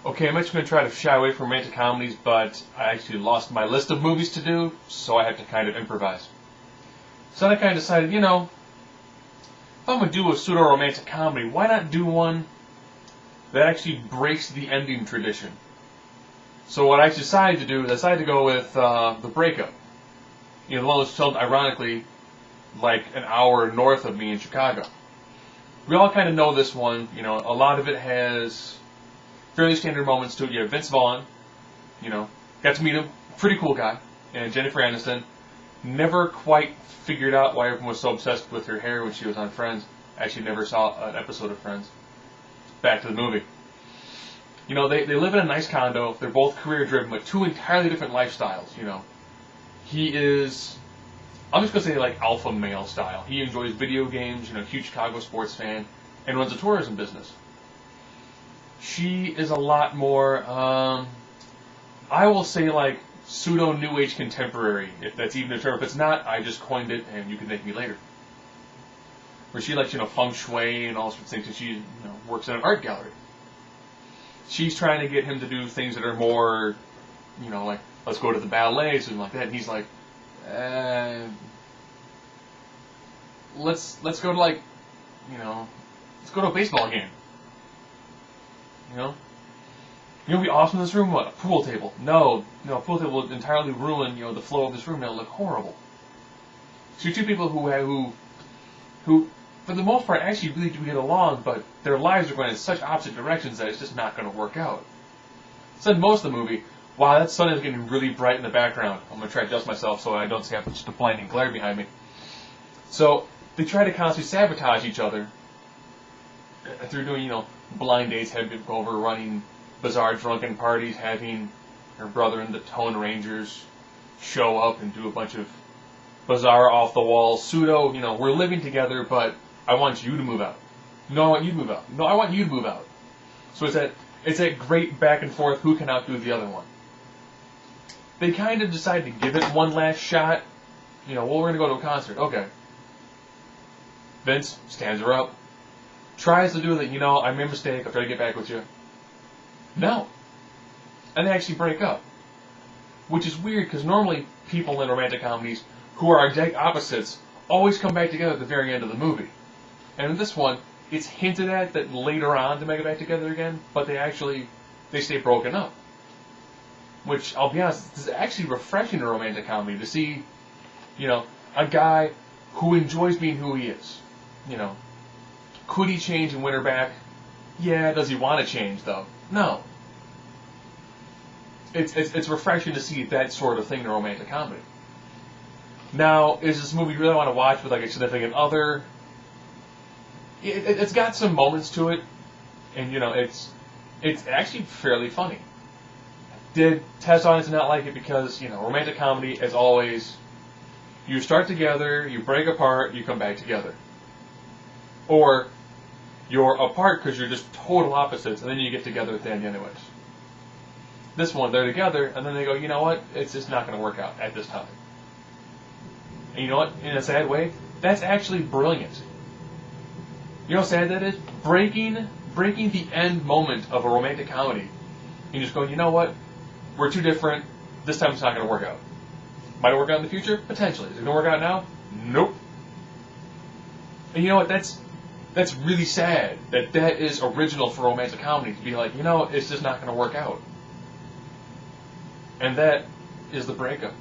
Okay, I'm actually going to try to shy away from romantic comedies, but I actually lost my list of movies to do, so I have to kind of improvise. So then I kind of decided, if I'm going to do a pseudo-romantic comedy, why not do one that actually breaks the ending tradition? So what I decided to do is I decided to go with The Breakup. The one that was filmed, ironically, like an hour north of me in Chicago. We all kind of know this one. A lot of it has fairly standard moments to it. You have Vince Vaughn, got to meet him, pretty cool guy, and Jennifer Aniston. Never quite figured out why everyone was so obsessed with her hair when she was on Friends. Actually, never saw an episode of Friends. Back to the movie. They live in a nice condo. They're both career-driven, but two entirely different lifestyles. He is, I'm just going to say, like, alpha male style. He enjoys video games, huge Chicago sports fan, and runs a tourism business. She is a lot more, I will say, like, pseudo-New Age contemporary, if that's even a term. If it's not, I just coined it, and you can thank me later. Where she likes, feng shui and all sorts of things, and she, works in an art gallery. She's trying to get him to do things that are more, like, let's go to the ballet, something like that. And he's like, let's go to, like, let's go to a baseball game. It'd be awesome in this room. What? A pool table? No, a pool table would entirely ruin, the flow of this room. It'll look horrible. So you're two people who, for the most part, actually really do get along, but their lives are going in such opposite directions that it's just not going to work out. So in most of the movie, wow, that sun is getting really bright in the background. I'm going to try to adjust myself so I don't see just a blinding glare behind me. So they try to constantly sabotage each other through doing, blind dates, having over, running bizarre drunken parties, having her brother and the Tone Rangers show up and do a bunch of bizarre, off-the-wall, pseudo, we're living together, but I want you to move out. No, I want you to move out. No, I want you to move out. So it's that great back and forth, who can outdo the other one. They kind of decide to give it one last shot. We're going to go to a concert. Okay. Vince stands her up. Tries to do that, I made a mistake, I'll try to get back with you. No. And they actually break up. Which is weird, because normally people in romantic comedies who are exact opposites always come back together at the very end of the movie. And in this one, it's hinted at that later on they make it back together again, but they stay broken up. Which, I'll be honest, is actually refreshing in a romantic comedy to see, a guy who enjoys being who he is. Could he change and win her back? Yeah. Does he want to change, though? No. It's refreshing to see that sort of thing in a romantic comedy. Now, is this movie you really want to watch with, like, a significant other? It's got some moments to it, and, it's actually fairly funny. Did test audience not like it because, romantic comedy, as always, you start together, you break apart, you come back together. Or you're apart because you're just total opposites, and then you get together at the end anyways. This one, they're together, and then they go, you know what, it's just not going to work out at this time. And you know what, in a sad way, that's actually brilliant. You know how sad that is? Breaking the end moment of a romantic comedy. And just going, you know what, we're too different, this time it's not going to work out. Might it work out in the future? Potentially. Is it going to work out now? Nope. And you know what, that's really sad that is original for romantic comedy, to be like, it's just not going to work out. And that is The Breakup.